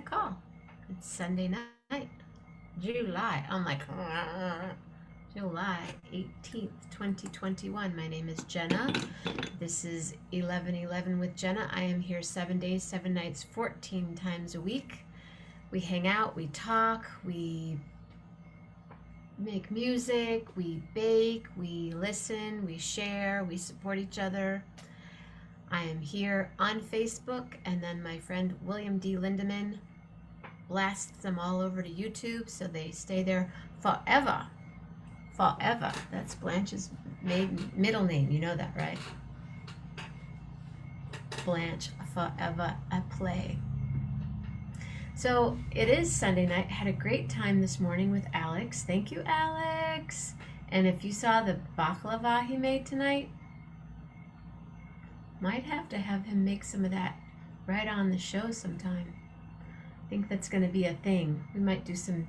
call. It's Sunday night, July. I'm like, July 18th, 2021. My name is Jenna. This is 11:11 with Jenna. I am here 7 days, 7 nights, 14 times a week. We hang out, we talk, we make music, we bake, we listen, we share, we support each other. I am here on Facebook, and then my friend William D. Lindemann blasts them all over to YouTube, so they stay there forever. Forever. That's Blanche's middle name. You know that, right? Blanche, forever a play. So it is Sunday night. Had a great time this morning with Alex. Thank you, Alex. And if you saw the baklava he made tonight, might have to have him make some of that right on the show sometime. I think that's going to be a thing. We might do some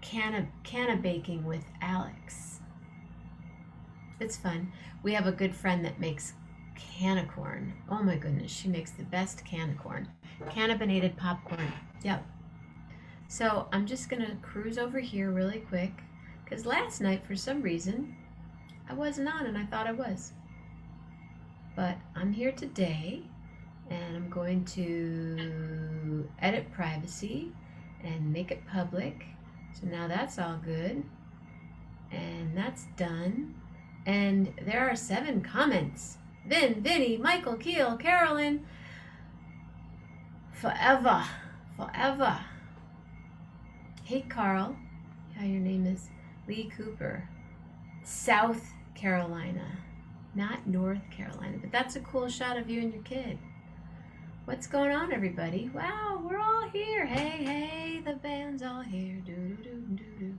canna baking with Alex. It's fun. We have a good friend that makes canna corn. Oh my goodness, she makes the best canna corn. Cannabinated popcorn. Yep. So I'm just going to cruise over here really quick, because last night for some reason I wasn't on and I thought I was. But I'm here today, and I'm going to edit privacy and make it public. So now that's all good. And that's done. And there are 7 comments. Vinny, Michael, Keel, Carolyn. Forever. Hey, Carl. How your name is? Lee Cooper. South Carolina. Not North Carolina, but that's a cool shot of you and your kid. What's going on, everybody? Wow, we're all here. Hey, the band's all here. Do.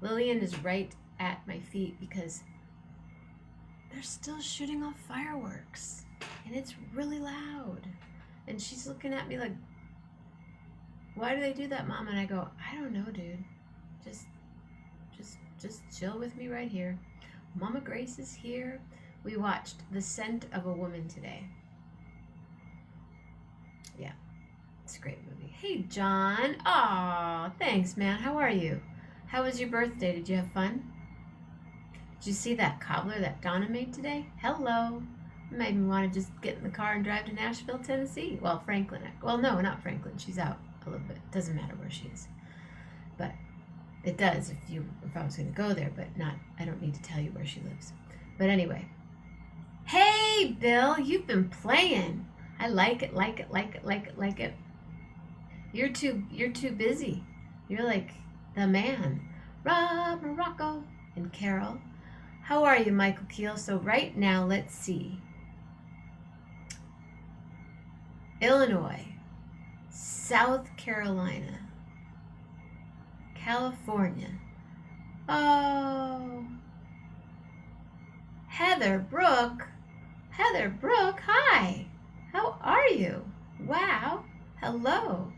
Lillian is right at my feet because they're still shooting off fireworks, and it's really loud. And she's looking at me like, "Why do they do that, Mom?" And I go, "I don't know, dude. Just chill with me right here." Mama Grace is here. We watched The Scent of a Woman today. Yeah, it's a great movie. Hey, John. Aw, thanks, man. How are you? How was your birthday? Did you have fun? Did you see that cobbler that Donna made today? Hello. It made me want to just get in the car and drive to Nashville, Tennessee. Well, Franklin. Well, no, not Franklin. She's out a little bit. Doesn't matter where she is. But it does if I was going to go there, but not. I don't need to tell you where she lives. But anyway. Hey, Bill, you've been playing. I like it. You're too busy. You're like the man. Rob, Morocco, and Carol. How are you, Michael Keel? So right now, let's see. Illinois, South Carolina, California. Oh, Heather Brooke, hi. How are you? Wow, hello.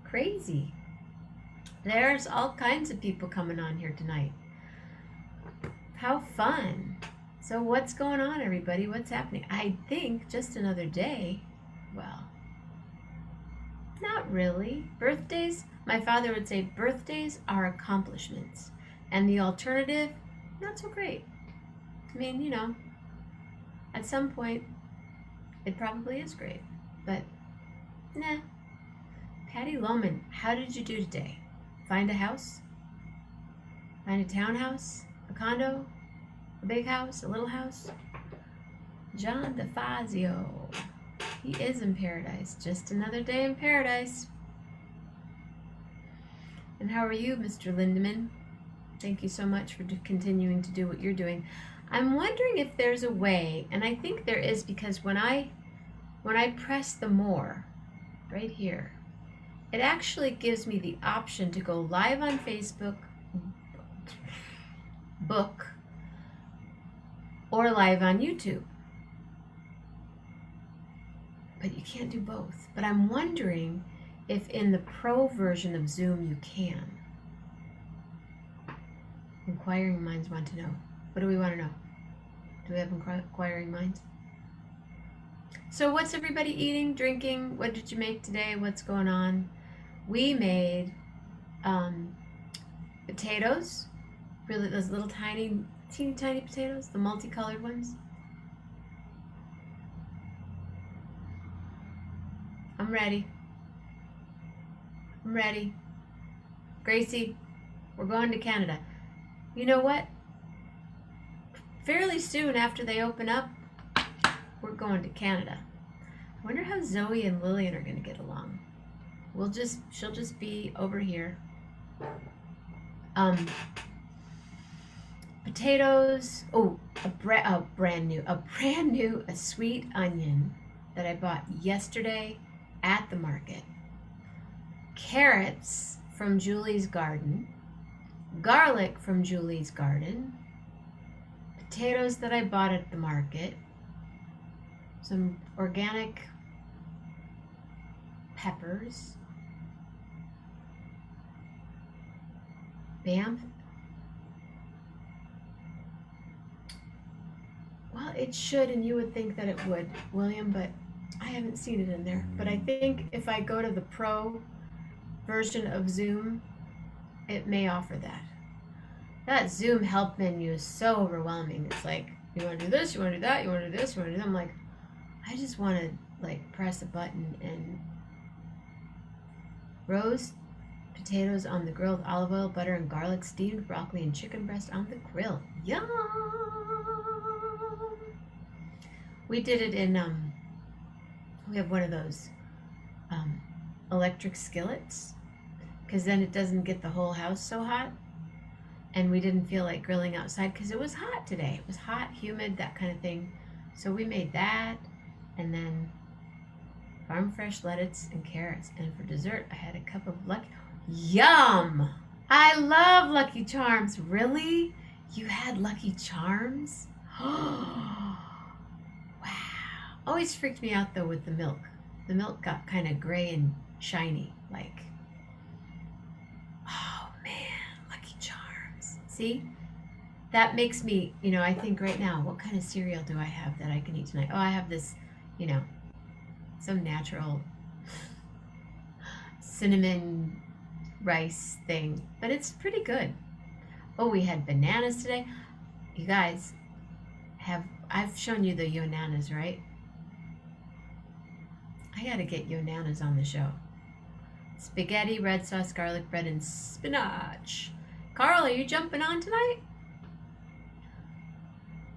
Crazy. There's all kinds of people coming on here tonight. How fun. So what's going on, everybody? What's happening? I think just another day. Well, not really. Birthdays, my father would say birthdays are accomplishments. And the alternative, not so great. I mean, at some point, it probably is great. But, nah. Patty Lohman, how did you do today? Find a house? Find a townhouse? A condo? A big house? A little house? John DeFazio. He is in paradise. Just another day in paradise. And how are you, Mr. Lindemann? Thank you so much for continuing to do what you're doing. I'm wondering if there's a way, and I think there is, because when I press the more right here, it actually gives me the option to go live on Facebook, book, or live on YouTube. But you can't do both. But I'm wondering if in the pro version of Zoom you can. Inquiring minds want to know. What do we want to know? Do we have inquiring minds? So what's everybody eating, drinking? What did you make today? What's going on? We made potatoes, really those little tiny, teeny tiny potatoes, the multicolored ones. I'm ready. I'm ready. Gracie, we're going to Canada. You know what? Fairly soon after they open up, we're going to Canada. I wonder how Zoe and Lillian are going to get along. She'll just be over here. Potatoes. Oh, a brand new sweet onion that I bought yesterday at the market. Carrots from Julie's garden. Garlic from Julie's garden. Potatoes that I bought at the market. Some organic peppers. Bam. Well, it should, and you would think that it would, William, but I haven't seen it in there. But I think if I go to the Pro version of Zoom, it may offer that. That Zoom help menu is so overwhelming. It's like, you want to do this, you want to do that, you want to do this, you want to do that. I'm like, I just want to press a button and roast potatoes on the grill with olive oil, butter, and garlic, steamed broccoli and chicken breast on the grill. Yum! We did it in, we have one of those electric skillets, because then it doesn't get the whole house so hot. And we didn't feel like grilling outside because it was hot today. It was hot, humid, that kind of thing. So we made that, and then farm fresh lettuce and carrots. And for dessert, I had a cup of Yum! I love Lucky Charms. Really? You had Lucky Charms? Wow. Always freaked me out though with the milk. The milk got kind of gray and shiny, like. Oh man, Lucky Charms. See? That makes me, I think right now, what kind of cereal do I have that I can eat tonight? Oh, I have this, some natural cinnamon rice thing, but it's pretty good. Oh, we had bananas today. You guys I've shown you the Yonanas, right? I gotta get Yonanas on the show. Spaghetti, red sauce, garlic bread, and spinach. Carl, are you jumping on tonight?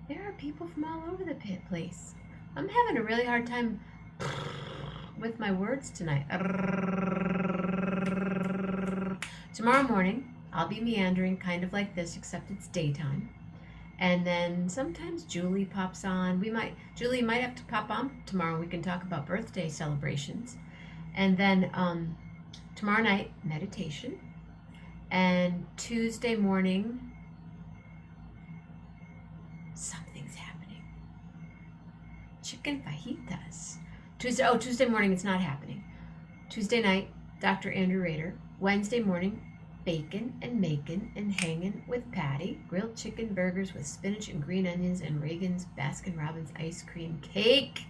There are people from all over the place. I'm having a really hard time with my words tonight. Tomorrow morning, I'll be meandering kind of like this, except it's daytime. And then sometimes Julie pops on. Julie might have to pop on tomorrow. We can talk about birthday celebrations. And then tomorrow night, meditation. And Tuesday morning, something's happening. Chicken fajitas. Tuesday morning, it's not happening. Tuesday night, Dr. Andrew Rader. Wednesday morning, bacon and macon and hanging with Patty. Grilled chicken burgers with spinach and green onions and Reagan's Baskin-Robbins ice cream cake.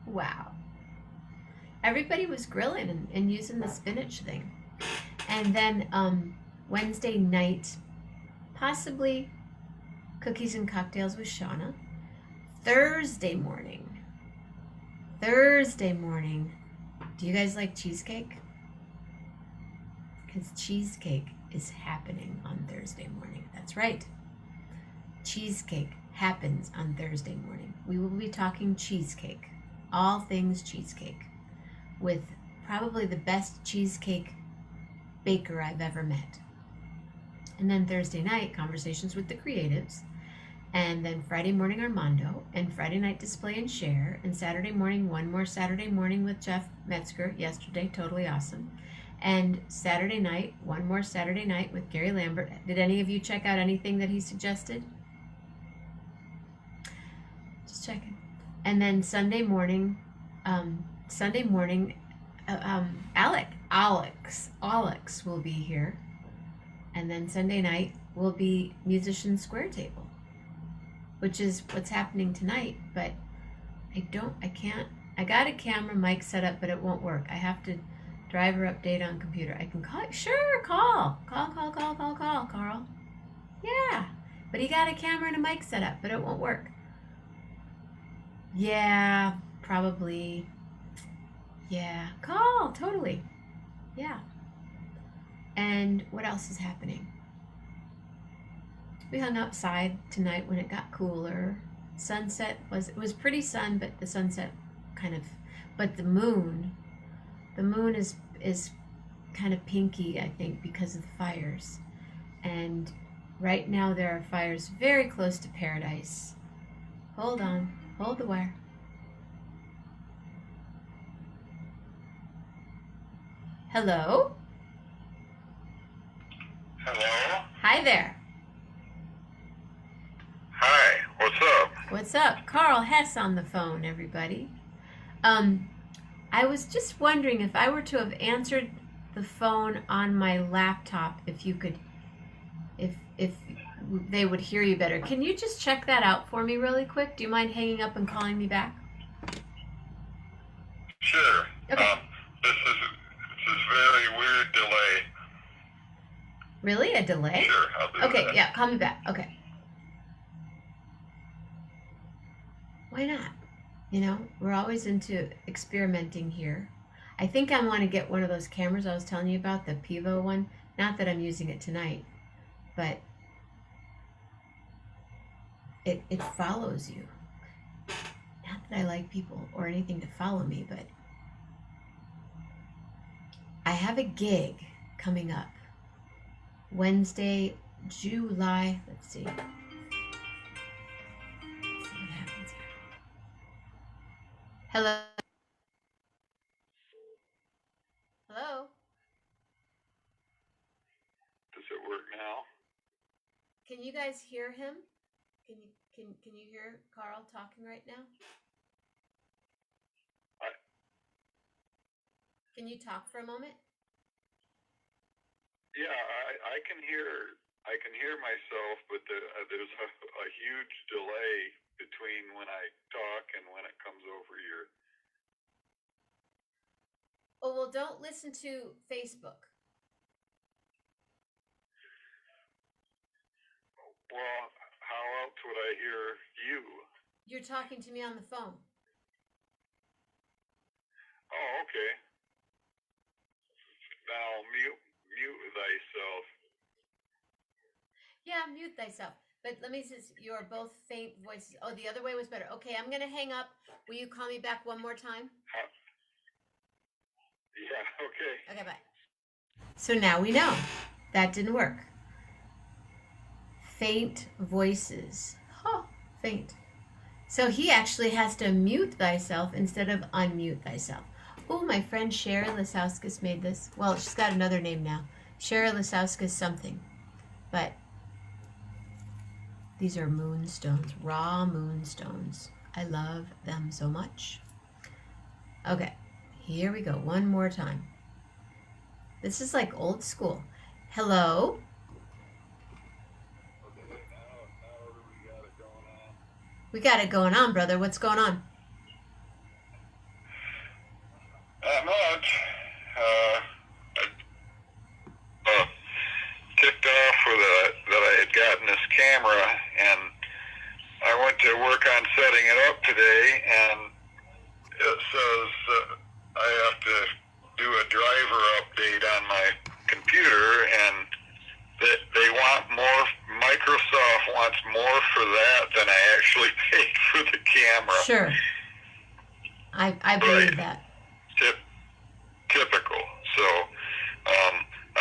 Wow. Everybody was grilling and using the spinach thing. And then Wednesday night, possibly cookies and cocktails with Shauna. Thursday morning, do you guys like cheesecake? Because cheesecake is happening on Thursday morning. That's right. Cheesecake happens on Thursday morning. We will be talking cheesecake, all things cheesecake, with probably the best cheesecake baker I've ever met. And then Thursday night, conversations with the creatives. And then Friday morning, Armando. And Friday night, display and share. And Saturday morning, one more Saturday morning with Jeff Metzger. Yesterday, totally awesome. And Saturday night, one more Saturday night with Gary Lambert. Did any of you check out anything that he suggested? Just checking. And then Sunday morning, Alex will be here. And then Sunday night will be Musician Square Table, which is what's happening tonight. But I got a camera mic set up, but it won't work. I have to driver update on computer. I can call, sure, call, Carl. Yeah, but he got a camera and a mic set up, but it won't work. Yeah, probably. Yeah, call, totally. Yeah. And what else is happening? We hung outside tonight when it got cooler. It was pretty sun, but the sunset kind of, but the moon is kind of pinky, I think, because of the fires. And right now there are fires very close to Paradise. Hold on, hold the wire. Hello? Hello? Hi there. Hi, what's up? What's up? Karl Hess on the phone, everybody. I was just wondering if I were to have answered the phone on my laptop, if they would hear you better. Can you just check that out for me really quick? Do you mind hanging up and calling me back? Sure. Okay. This is very weird delay. Really? A delay? Sure, I'll do Okay, that. yeah, call me back. Okay. Why not? You know, we're always into experimenting here. I think I want to get one of those cameras I was telling you about, the Pivo one. Not that I'm using it tonight, but it follows you. Not that I like people or anything to follow me, but I have a gig coming up Wednesday, July. Let's see. Let's see what happens here. Hello? Hello? Does it work now? Can you guys hear him? Can you hear Karl talking right now? Can you talk for a moment? Yeah, I can hear myself, but there's a huge delay between when I talk and when it comes over your... Oh, well, don't listen to Facebook. Well, how else would I hear you? You're talking to me on the phone. Oh, okay. Now mute thyself. Yeah, mute thyself. But let me just, you're both faint voices. Oh, the other way was better. Okay, I'm going to hang up. Will you call me back one more time? Yeah, okay. Okay, bye. So now we know. That didn't work. Faint voices. Oh, faint. So he actually has to mute thyself instead of unmute thyself. Oh, my friend Sherry Lasauskas made this. Well, she's got another name now. Sherry Lasauskas something. But these are moonstones, raw moonstones. I love them so much. Okay, here we go. One more time. This is like old school. Hello? Okay, now we got it going on. We got it going on, brother. What's going on? Not much. I ticked off that I had gotten this camera, and I went to work on setting it up today, and it says I have to do a driver update on my computer, and they want more. Microsoft wants more for that than I actually paid for the camera. Sure. I believe that. Typical. So I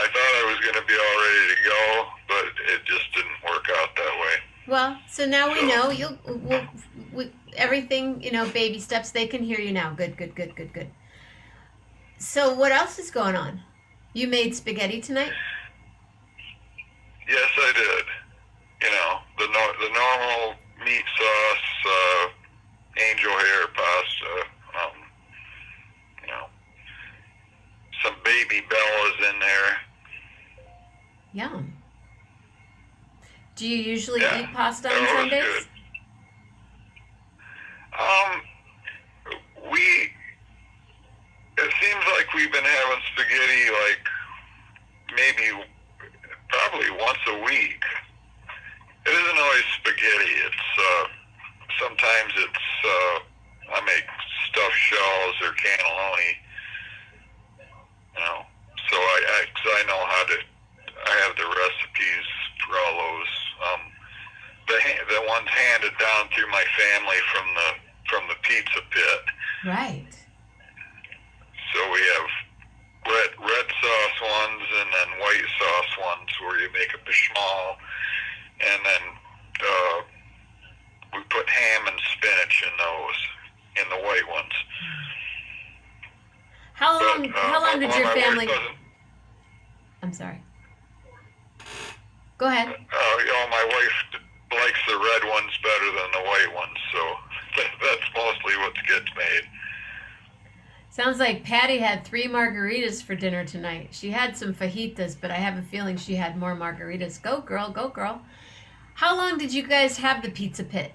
thought I was going to be all ready to go, but it just didn't work out that way. Well, so now we know everything, baby steps. They can hear you now. Good. So what else is going on? You made spaghetti tonight? Yes, I did. The normal meat sauce, angel hair pasta, some baby bellas in there. Yum. Do you usually Yeah, eat pasta on that was Sundays? good. like we've been having spaghetti like maybe probably once a week. It isn't always spaghetti. It's sometimes it's I make stuffed shells or cannelloni. You know, so cause I know how to. I have the recipes for all those. The ones handed down through my family from the pizza pit. Right. So we have red sauce ones and then white sauce ones where you make a bechamel, and then we put ham and spinach in those, in the white ones. How long did your family? I'm sorry. Go ahead. My wife likes the red ones better than the white ones, so that's mostly what gets made. Sounds like Patty had 3 margaritas for dinner tonight. She had some fajitas, but I have a feeling she had more margaritas. Go girl, go girl. How long did you guys have the pizza pit?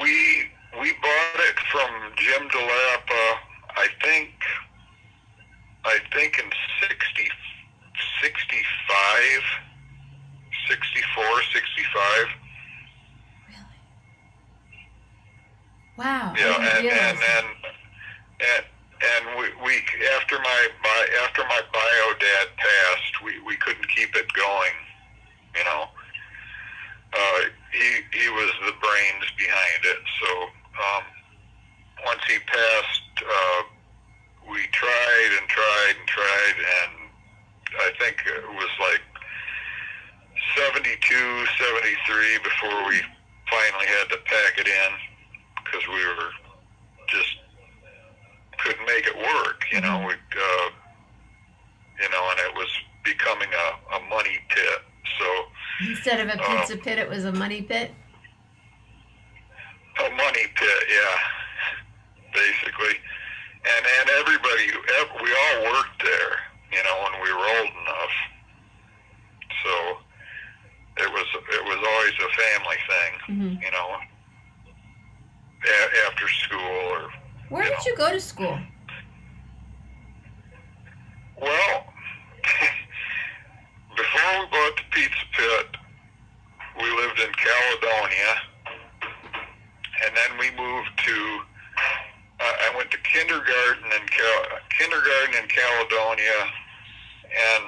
We bought it from Jim DeLappa, I think in 65, 64, 65. Really? Wow. Yeah, and we after my bio dad passed, we couldn't keep it going, you know. He was the brains behind it, so once he passed, we tried, and I think it was like 72, 73 before we finally had to pack it in, because we were just couldn't make it work, you know. We, and it was becoming a money pit. So instead of a pizza pit, it was a money pit. A money pit, yeah, basically. And everybody, we all worked there, you know, when we were old enough. So it was always a family thing, you know, after school or. Where did you go to school? Well, before we bought the pizza pit, we lived in Caledonia, and then we moved to. I went to kindergarten in Caledonia, and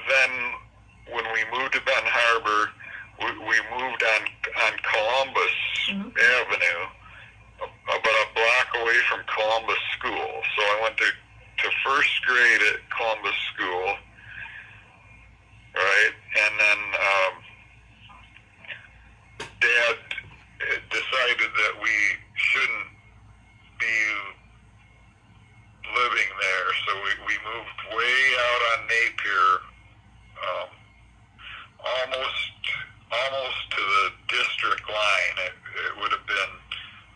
then when we moved to Benton Harbor, we moved on Columbus Avenue, about a block away from Columbus School. So I went to first grade at Columbus School, right? And then Dad decided that we shouldn't be living there, so we moved way out on Napier, almost to the district line. It would have been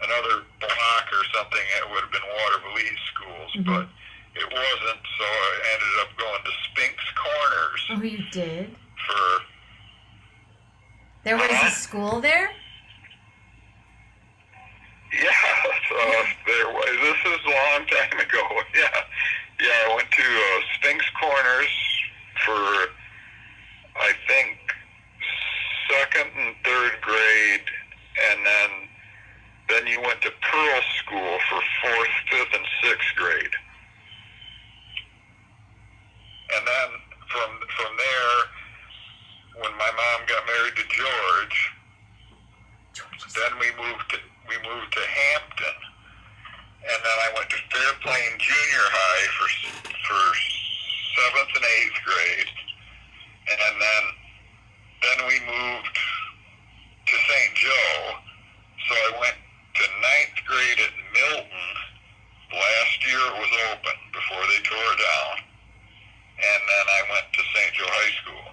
another block or something. It would have been Waterville East schools, but it wasn't, so I ended up going to Spink's Corners. Oh, you did? There was a school there? Yeah, there was. This is a long time ago. Yeah, I went to Spink's Corners for, I think, 2nd and 3rd grade, and then you went to Pearl School for 4th, 5th, and 6th grade. And then from there, when my mom got married to George, then we moved to Hampton, and then I went to Fairplain Junior High for 7th and 8th grade, and then we moved to St. Joe. So I went to 9th grade at Milton. Last year it was open before they tore it down, and then I went to St. Joe High School.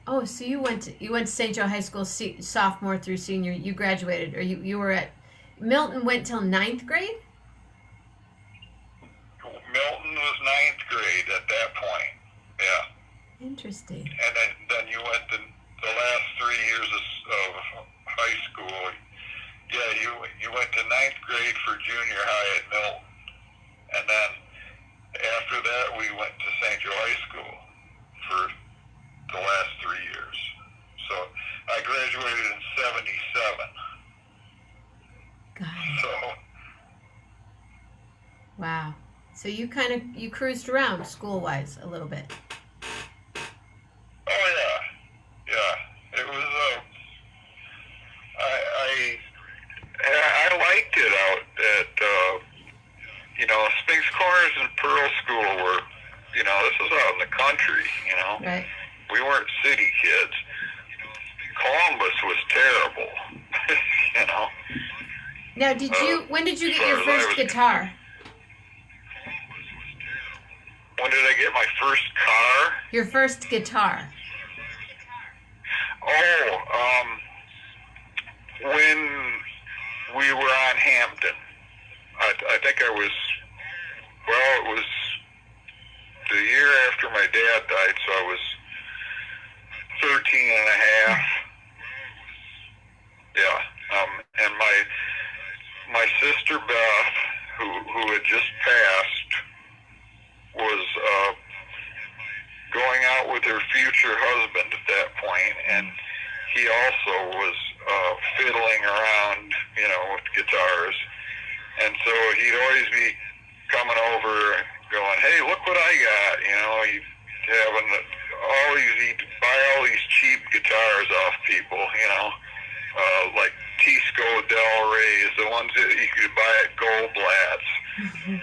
Oh, so you went to St. Joe High School sophomore through senior. You graduated, or you were at Milton. Went till 9th grade. Milton was 9th grade at that point. Yeah. Interesting. And then you went the last 3 years of high school. Yeah, you went to ninth grade for junior high at Milton, and then after that we went to St. Joe High School for the last 3 years. So I graduated in '77. Got it. So Wow. So you cruised around school-wise a little bit. oh yeah, it was. I liked it out at Spinks Corners and Pearl School were, this was out in the country. Right. We weren't city kids. Columbus was terrible. you know. Now, when did you get your first guitar? When did I get my first car? Your first guitar. Oh, when we were on Hampton. I think it was the year after my dad died, so I was 13 and a half. Yeah, and my sister Beth, who had just passed, was going out with her future husband at that point, and he also was fiddling around, with guitars. And so he'd always be coming over going, hey, look what I got, he'd he'd buy all these cheap guitars off people, like Tisco Del Rey's, the ones that you could buy at Goldblatt's, and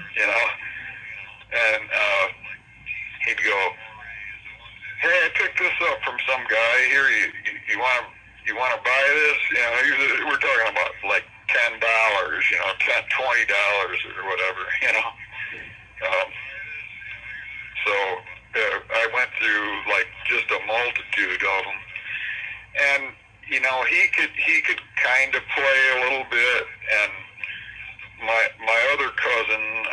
he'd go, hey, I picked this up from some guy here, you want to buy this? We're talking about like $10, $20 or whatever, So I went through like just a multitude of them, and he could kind of play a little bit, and my other cousin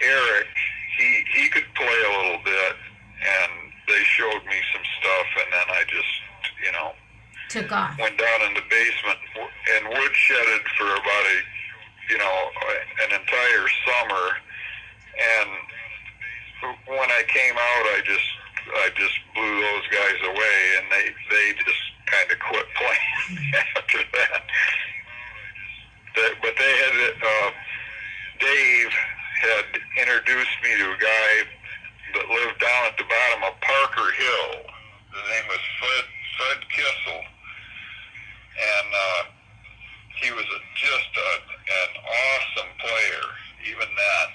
Eric, he could play a little bit, and they showed me some stuff, and then I just took off. Went down in the basement and woodshedded for about an entire summer, and when I came out, I just blew those guys away, and they just kind of quit playing after that. But they had Dave had introduced me to a guy that lived down at the bottom of Parker Hill. His name was Fred Kissel, and he was just an awesome player, even then,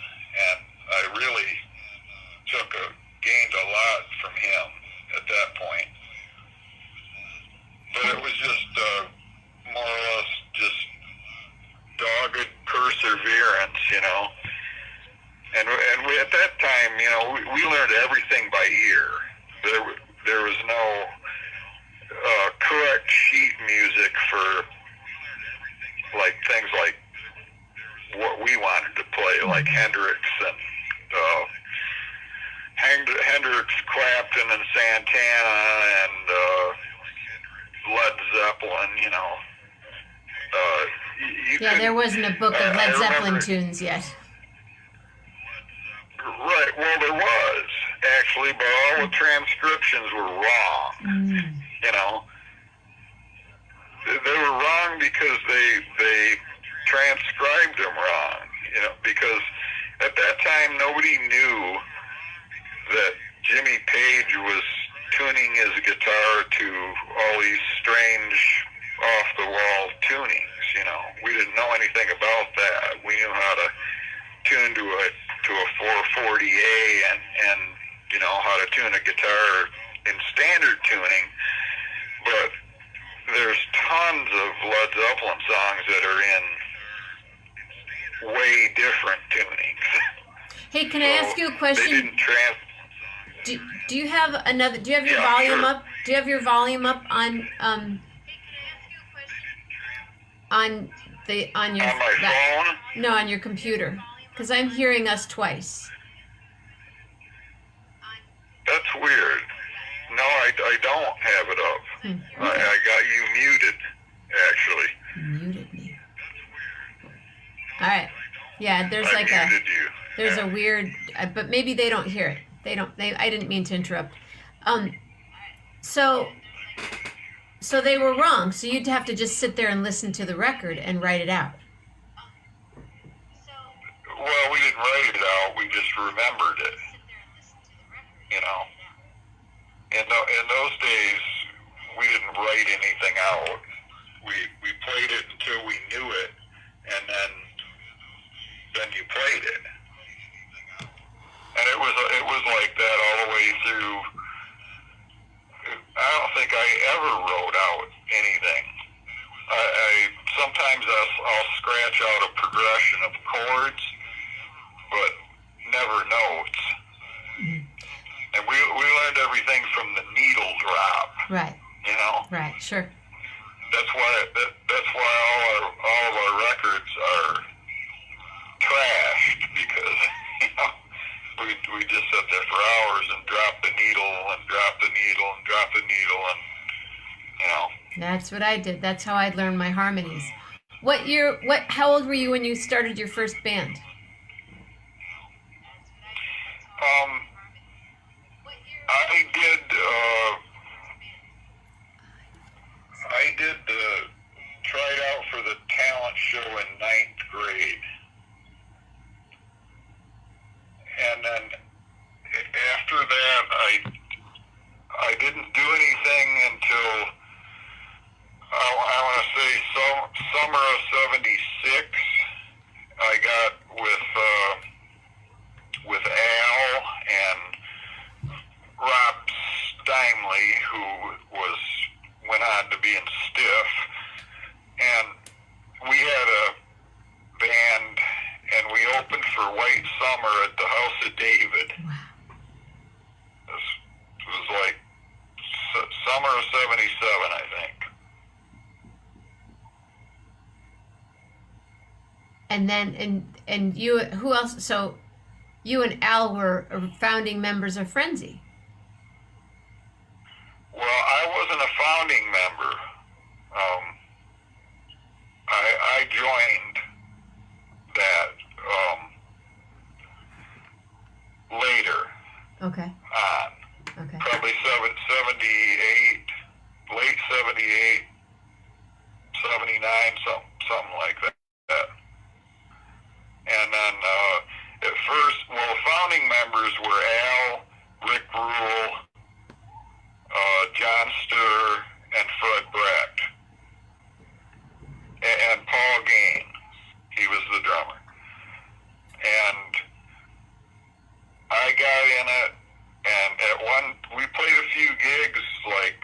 and I really gained a lot from him at that point. But it was just more or less just dogged perseverance, and we, at that time, we learned everything by ear. There was no correct sheet music for things like what we wanted to play, like Hendrix and Hendrix, Clapton, and Santana, and Led Zeppelin. There wasn't a book of Led Zeppelin tunes yet. Right. Well, there was actually, but all the transcriptions were wrong. They were wrong because they transcribed them wrong. Because at that time nobody knew that Jimmy Page was tuning his guitar to all these strange off-the-wall tunings. We didn't know anything about that. We knew how to tune to a 440A and how to tune a guitar in standard tuning, but there's tons of Led Zeppelin songs that are in way different tunings. Hey, can I ask you a question? They didn't do you have your volume up? Do you have your volume up on your phone? No, on your computer, because I'm hearing us twice. That's weird. No, I don't have it up. Okay. I got you muted, actually. Muted. Yeah, there's I like a muted you. there's a weird, but maybe they don't hear it. They don't. I didn't mean to interrupt. Um, so so they were wrong. So you'd have to just sit there and listen to the record and write it out. Well, we didn't write it out. We just remembered it. You know, in those days, we didn't write anything out. We played it until we knew it, and then you played it. And it was like that all the way through. I don't think I ever wrote out anything. I sometimes I'll scratch out a progression of chords, but never notes. Mm-hmm. And we learned everything from the needle drop. Right. You know. Right. Sure. That's why all of our records are trashed, because you know we just sit there for hours and drop the needle and drop the needle and drop the needle, and you know. That's what I did. That's how I learned my harmonies. How old were you when you started your first band? I did tried out for the talent show in 9th grade. And then after that, I didn't do anything until I want to say summer of '76. I got with Al and Rob Steinley, who went on to be in Stiff, and we had a band, and we opened for White Summer at the House of David. Wow. It was like summer of '77, I think. And then and you, who else? So you and Al were founding members of Frenzy. Well, I wasn't a founding member. I joined that later. Okay. On. Okay. Probably 78, late 78, 79, something like that. And then at first, well, founding members were Al, Rick Rule, John Sturr, and Fred Brecht, and Paul Gain. He was the drummer. And I got in it, and we played a few gigs, like,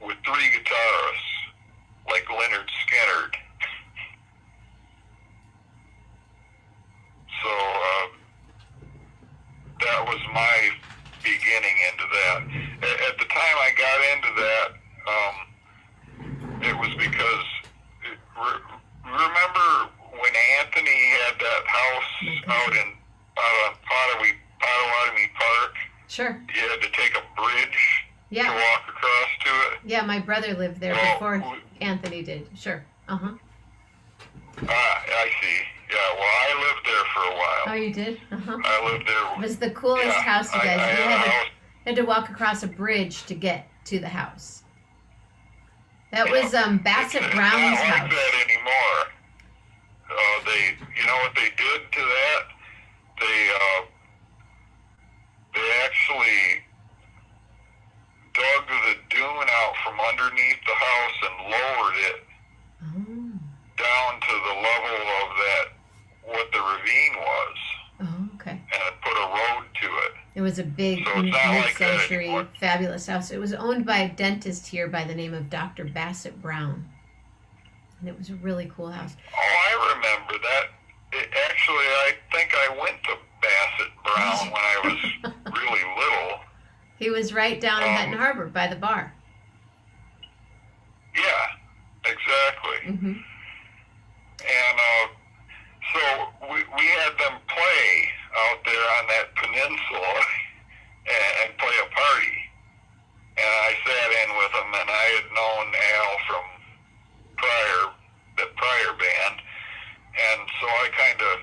with 3 guitarists, like Leonard Skinner. So, that was my beginning into that. At the time I got into that, it was because, remember when Anthony had that house out on Potawatomi Park? Sure. You had to take a bridge to walk across to it? Yeah, my brother lived there before Anthony did. Sure. Uh-huh. I see. Yeah, well, I lived there for a while. Oh, you did? Uh-huh. I lived there. It was the coolest house, you guys. I You had to walk across a bridge to get to the house. That was Bassett Brown's house. It's not like house. that anymore. You know what they did to that? They actually dug the dune out from underneath the house and lowered it down to the level of what the ravine was. Oh, okay. And put a road to it. It was a big So it's not like mid-century, that fabulous house. It was owned by a dentist here by the name of Dr. Bassett Brown. And it was a really cool house. Oh, I remember that. Actually, I think I went to Bassett Brown when I was really little. He was right down in Benton Harbor by the bar. Yeah, exactly. Mm-hmm. And so we had them play out there on that peninsula and play a party. And I sat in with them, and I had known Al from the prior band. And so I kind of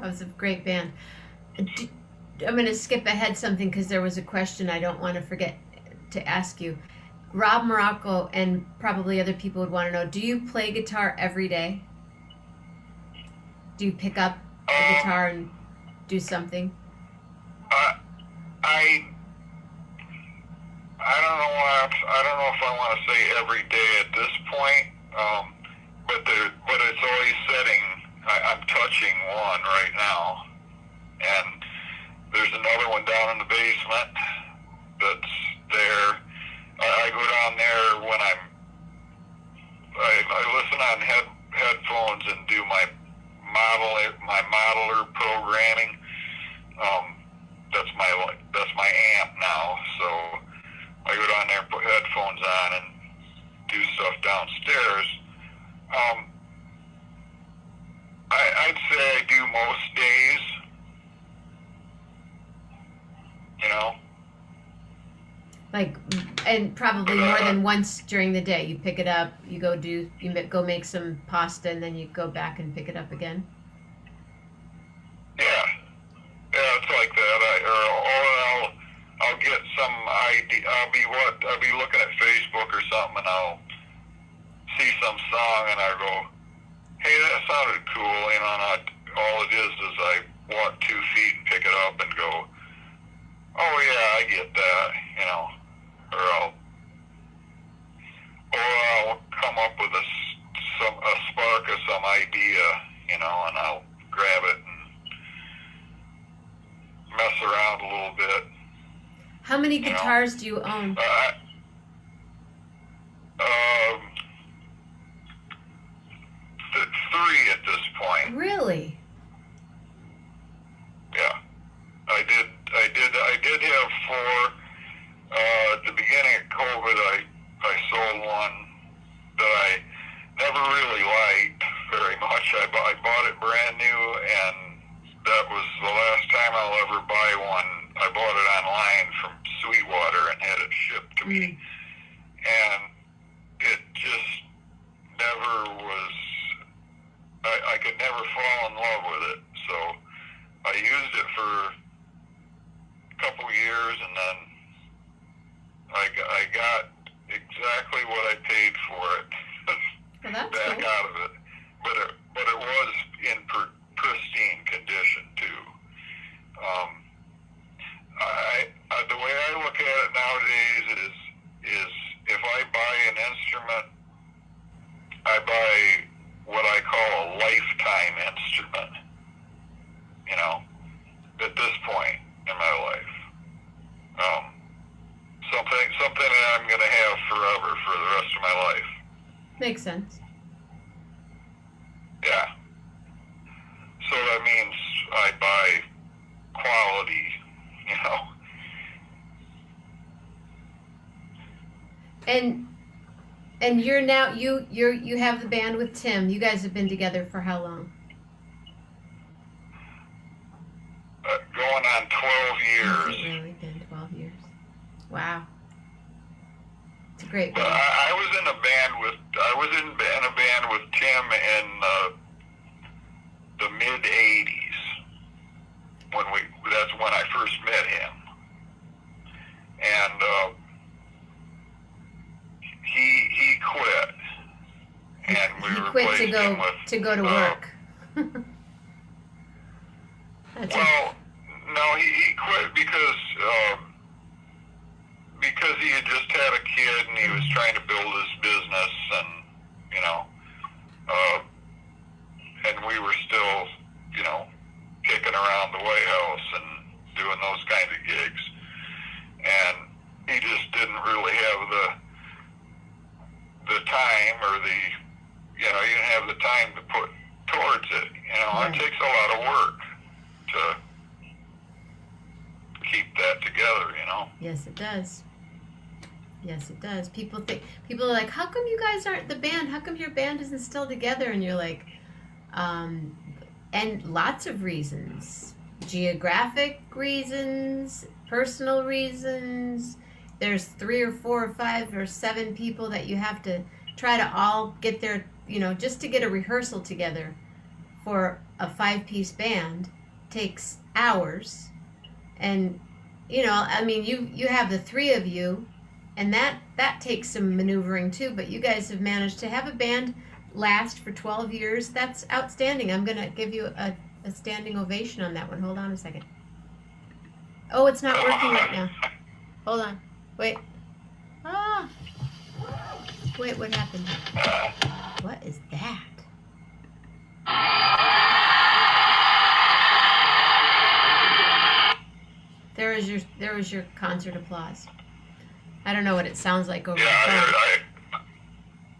was a great band. I'm going to skip ahead something because there was a question I don't want to forget to ask you. Rob Morocco and probably other people would want to know, do you play guitar every day? Do you pick up the guitar and do something? I don't know if I want to say every day at this point, but it's always setting. I'm touching one right now, and there's another one down in the basement that's there. I go down there when I listen on headphones and do my modeler programming. That's my amp now, so I go down there and put headphones on and do stuff downstairs. I'd say I do most days, you know. Like, and probably more than once during the day. You pick it up, you go make some pasta, and then you go back and pick it up again. Yeah, it's like that. Or I'll get some idea. I'll be looking at Facebook or something, and I'll see some song, and I go, hey, that sounded cool, you know. And all it is I walk 2 feet and pick it up and go, oh yeah, I get that, you know. Or I'll come up with a spark of some idea, you know, and I'll grab it and mess around a little bit. How many guitars do you own? 3 at this point. Really? Yeah, I did have 4. At the beginning of COVID, I sold one that I never really liked very much. I bought it brand new, and that was the last time I'll ever buy one. I bought it online from Sweetwater and had it shipped to me, and it just never was. I could never fall in love with it, so I used it for a couple years, and then I got exactly what I paid for it back cool. out of it, but it was in pristine condition too. The way I look at it nowadays is if I buy an instrument, I buy what I call a lifetime instrument, you know, at this point in my life. Something that I'm going to have forever for the rest of my life. Makes sense. Yeah. So that means I buy quality, you know. And you're now you have the band with Tim. You guys have been together for how long? Going on 12 years. It's really been 12 years. Wow. It's a great band. I was in a band with Tim in the mid '80s. That's when I first met him, and he quit, and we replaced him with to go to work. No, he quit because he had just had a kid and he was trying to build his business, and you know, and we were still, you know, kicking around the White House and doing those kinds of gigs, and he just didn't really have the time, or he didn't have the time to put towards it. You know, It takes a lot of work to keep that together, you know. Yes, it does. Yes, it does. People are like, how come you guys aren't the band? How come your band isn't still together? And you're like, and lots of reasons. Geographic reasons, personal reasons. There's 3 or 4 or 5 or 7 people that you have to try to all get there, you know, just to get a rehearsal together for a 5-piece band. takes hours, and I mean, you have the three of you, and that takes some maneuvering too. But you guys have managed to have a band last for 12 years. That's outstanding. I'm gonna give you a standing ovation on that one. Hold on a second. Oh, it's not working right now. Hold on. Wait. Ah. Wait, what happened? What is that? There was your concert applause. I don't know what it sounds like over the phone.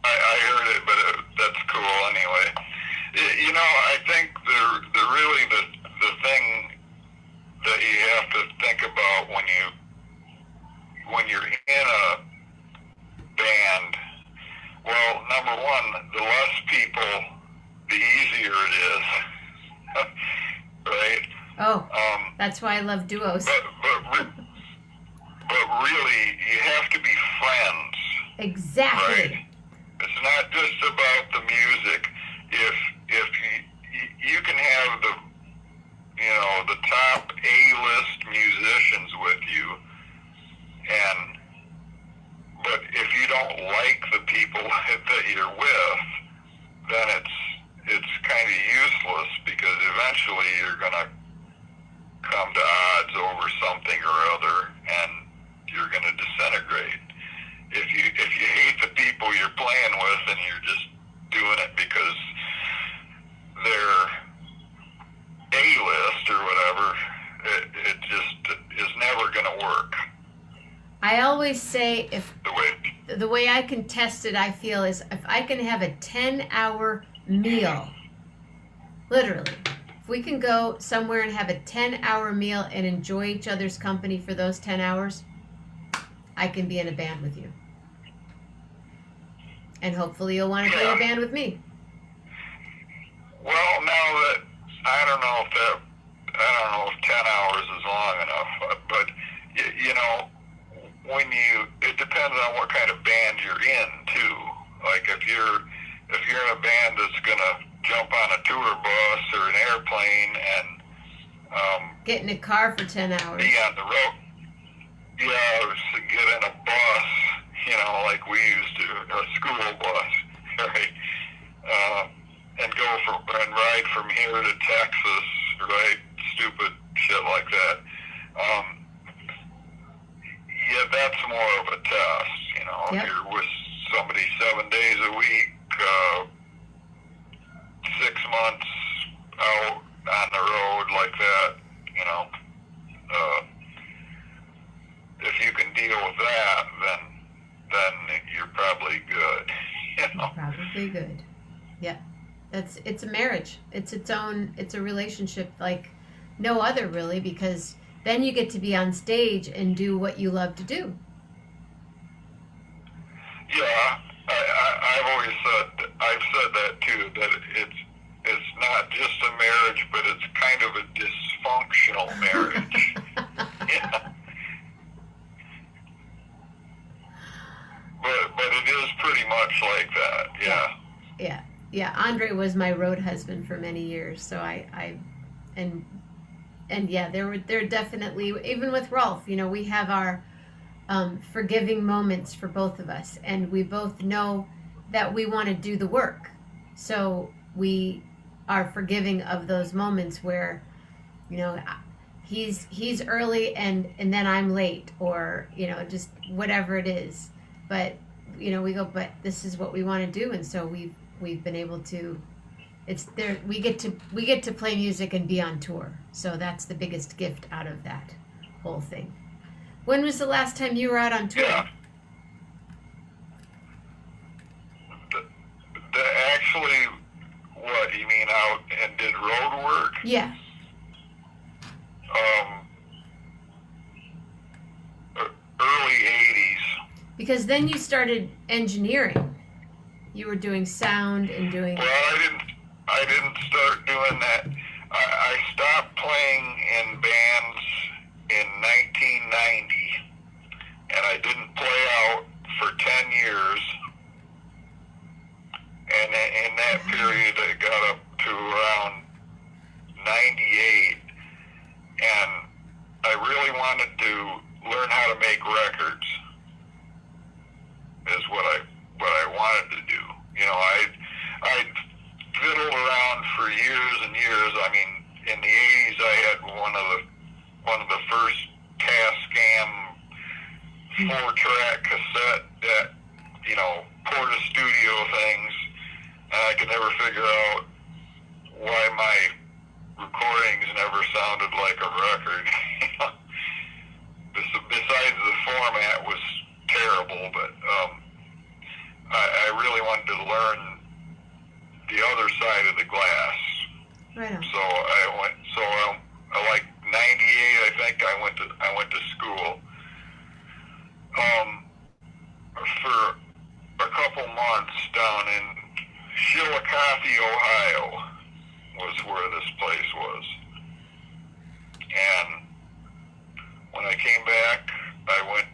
I heard it, but that's cool anyway. I think the really the thing that you have to think about when you're in a band, well, number one, the less people, the easier it is, right? Oh, that's why I love duos. But really, you have to be friends. Exactly. Right? It's not just about the music. If you can have the top A-list musicians with you, but if you don't like the people that you're with, then it's kind of useless, because eventually you're gonna come to odds over something or other, and you're gonna disintegrate. If you hate the people you're playing with and you're just doing it because they're A-list or whatever, it just is never gonna work. I always say, the way I can test it, I feel, is if I can have a 10-hour meal, literally, if we can go somewhere and have a 10-hour meal and enjoy each other's company for those 10 hours, I can be in a band with you. And hopefully you'll want to be in a band with me. Well, now that, I don't know if 10 hours is long enough, but it depends on what kind of band you're in too. Like if you're in a band that's gonna jump on a tour bus or an airplane and get in a car for 10 hours. Be on the road. Yeah, get in a bus, like we used to, a school bus, right? And ride from here to Texas, right? Stupid shit like that. That's more of a test, Yep. If you're with somebody 7 days a week, 6 months out on the road like that, if you can deal with that, then you're probably good. You're probably good. Yeah. It's a marriage. It's a relationship like no other, really, because then you get to be on stage and do what you love to do. Yeah, I've said that too, that it's not just a marriage, but it's kind of a dysfunctional marriage. Yeah. But it is pretty much like that, yeah. Yeah. Andre was my road husband for many years, so and yeah, there are definitely, even with Rolf, we have our forgiving moments for both of us, and we both know that we want to do the work, so we are forgiving of those moments where he's early and then I'm late, or just whatever it is, but we go, but this is what we want to do, and so we've been able to, it's there, we get to play music and be on tour, so that's the biggest gift out of that whole thing. When was the last time you were out on tour? Yeah. Actually, what, you mean out and did road work? Yeah. Early 80s. Because then you started engineering. You were doing sound and doing... Well, I didn't start doing that. I stopped playing in bands in 1990, and I didn't play out for 10 years. And in that period, I got up to around 98, I mean, in the '80s, I had one of the first Tascam 4-track cassette that, you know, Porta Studio things, and I could never figure out why my recordings never sounded like a record. Besides the format was terrible, but I really wanted to learn the other side of the glass. Right on. So I went. So like '98, I think I went to school. For a couple months down in Chillicothe, Ohio, was where this place was. And when I came back, I went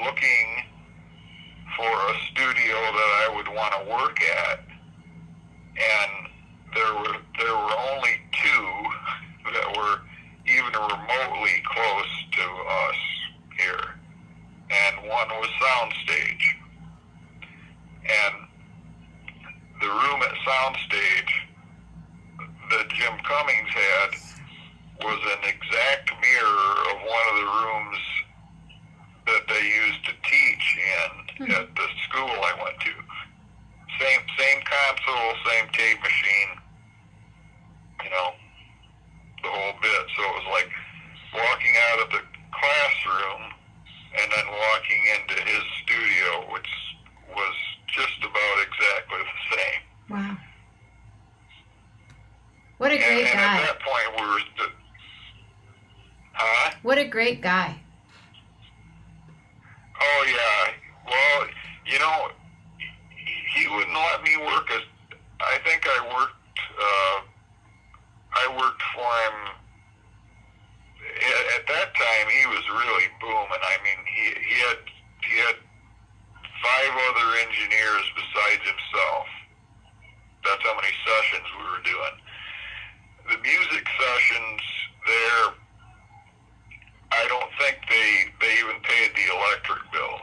looking for a studio that I would want to work at, and there were only two that were even remotely close to us here, and one was Soundstage. And the room at Soundstage that Jim Cummings had was an exact mirror of one of the rooms that they used to teach in at the school I went to. Same console, same tape machine, you know, the whole bit. So it was like walking out of the classroom and then walking into his studio, which was just about exactly the same. Wow. What a great and guy. At that point, we were... Huh? What a great guy. Oh, yeah. Well, you know, he wouldn't let me work as... I think I worked for him... At that time, he was really booming. I mean, he had 5 other engineers besides himself. That's how many sessions we were doing. The music sessions there, I don't think they even paid the electric bill.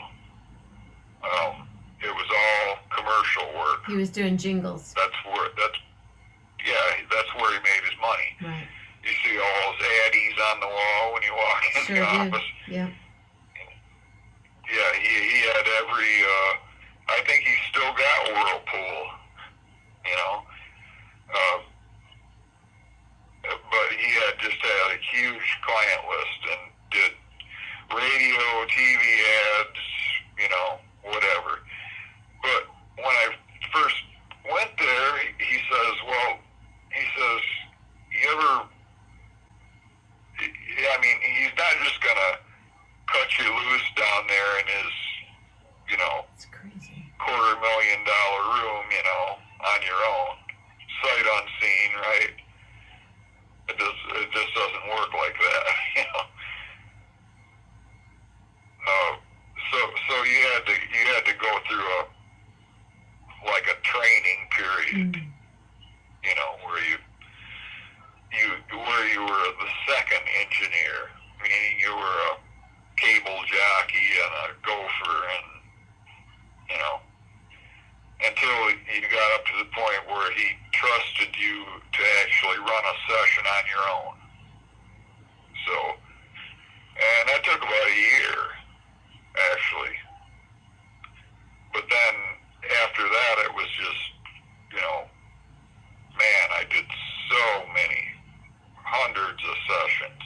It was all commercial work. He was doing jingles. That's where he made his money. Right. You see all those addies on the wall when you walk in Sure the did. office. Yeah. Yeah, he had every, I think he still got Whirlpool, you know. But he just had a huge client list and did radio, TV ads, you know, whatever. But when I first went there, he says, you ever... I mean, he's not just going to cut you loose down there in his, you know, It's crazy. $250,000 room, you know, on your own, sight unseen, right? It just doesn't work like that, you know. So you had to go through a training period, you know, where you were the second engineer, meaning you were a cable jockey and a gopher, and, you know, until you got up to the point where he trusted you to actually run a session on your own. So, and that took about a year, actually. But then after that, it was just, you know, man, I did so many, hundreds of sessions,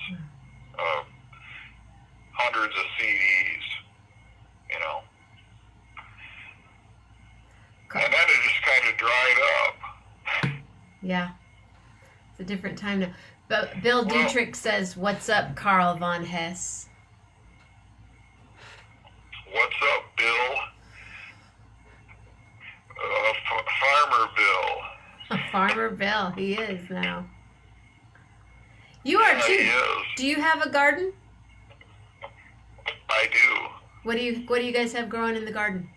hundreds of CDs, you know. And then it just kind of dried up. Yeah. It's a different time now. But Bill Dietrich says, "What's up, Karl von Hess?" What's up, Bill? Farmer Bill. Farmer Bill, he is now. You are too. He is. Do you have a garden? I do. What do you guys have growing in the garden?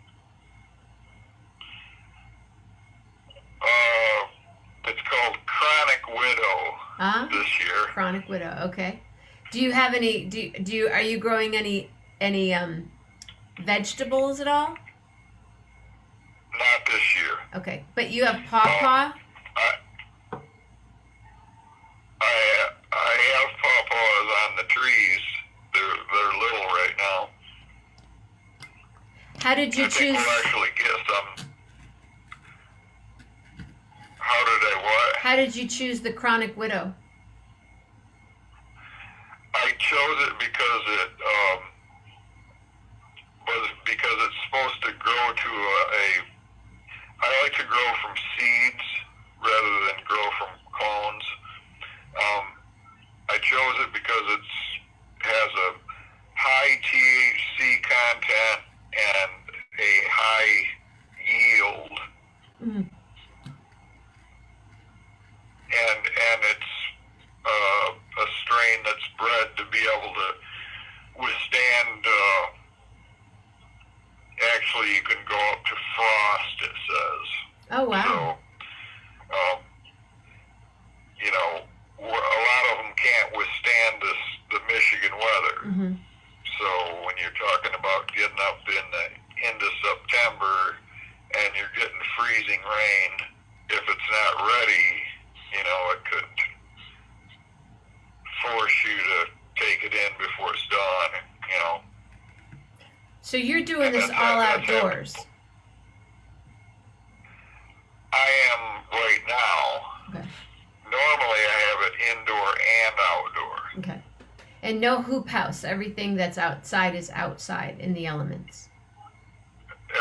It's called Chronic Widow this year. Chronic Widow. Okay. Do you have any? Are you growing any vegetables at all? Not this year. Okay, but you have pawpaw. I have pawpaws on the trees. They're little right now. How did you I think choose? we'll actually get some. How did I what? How did you choose the chronic widow? I chose it because it's supposed to grow to I like to grow from seeds rather than grow from cones. I chose it because it has a high THC content and a high yield, Mm. and it's a strain that's bred to be able to withstand. Actually, you can go up to frost. It says. Oh wow. So, you know, a lot of them can't withstand the Michigan weather. Mm-hmm. So when you're talking about getting up in the end of September and you're getting freezing rain, if it's not ready, you know, it could force you to take it in before it's done, you know. So you're doing this all outdoors. I am right now. Okay. Normally I have it indoor and outdoor. Okay. And no hoop house. Everything that's outside is outside in the elements.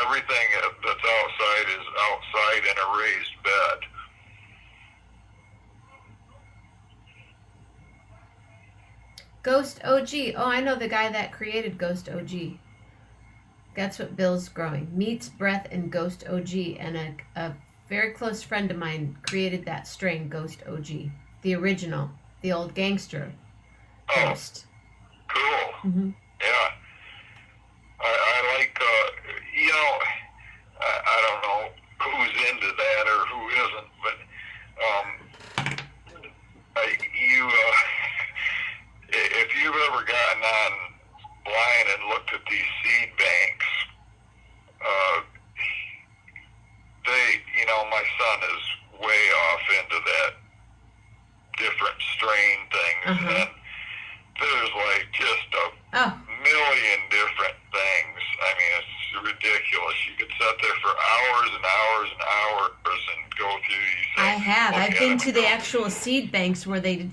Everything that's outside is outside in a raised bed. Ghost OG. Oh, I know the guy that created Ghost OG. That's what Bill's growing. Meats, Breath, and Ghost OG. And a very close friend of mine created that strain, Ghost OG. The original. The old gangster Ghost. Cool. Mm-hmm. Yeah. I like, you know, I don't know who's into that or who isn't, but if you've ever gotten online and looked at these seed banks, you know, my son is way off into that different strain things, and there's like just a million different things. I mean, it's ridiculous. You could sit there for hours and hours and hours and go through these things. I have. I've been to the actual seed banks where they